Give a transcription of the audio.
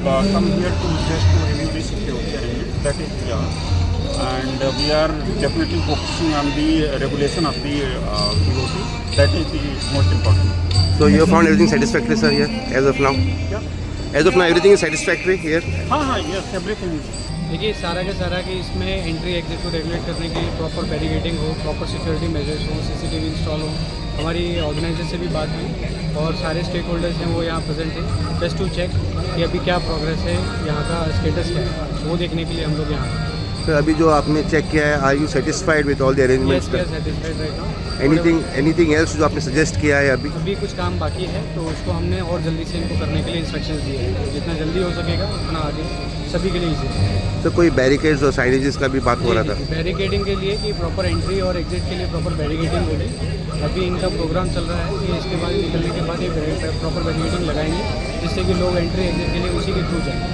come here to just to review the security arrangement. That is and we are definitely focusing on the regulation of the BOT. That is the most important. So you have found everything satisfactory, sir, here as of now? Yeah. As of now, everything is satisfactory here? हाँ, yes, everything. देखिए सारा के सारा कि इसमें entry exit को regulate करने के लिए प्रॉपर बैरिकेडिंग हो, प्रॉपर सिक्योरिटी मेजर्स हो, सीसीटीवी इंस्टॉल हो। हमारी ऑर्गेनाइजर से भी बात हुई और सारे स्टेक होल्डर्स हैं वो यहाँ प्रेजेंट हैं जस्ट टू चेक कि अभी क्या प्रोग्रेस है, यहाँ का स्टेटस क्या है, वो देखने के लिए हम लोग यहाँ हैं। सर अभी जो आपने चेक किया है, are you satisfied with all the arrangements? We are satisfied right now. Anything else जो आपने सजेस्ट किया है अभी? अभी कुछ काम बाकी है तो उसको हमने और जल्दी से इनको करने के लिए इंस्ट्रक्शंस दिए हैं। जितना जल्दी हो सकेगा उतना आगे सभी के लिए ईजी है। सर कोई बैरिकेड्स और साइनेजेस का भी बात हो रहा था? बैरिकेडिंग के लिए कि प्रॉपर एंट्री और एग्जिट के लिए प्रॉपर बैरिकेडिंग होगी। अभी इनका प्रोग्राम चल रहा है कि इसके बाद निकलने के बाद ये प्रॉपर बैरिकेडिंग लगाएंगे जिससे कि लोग एंट्री एग्जिट के लिए उसी के थ्रू जाएंगे।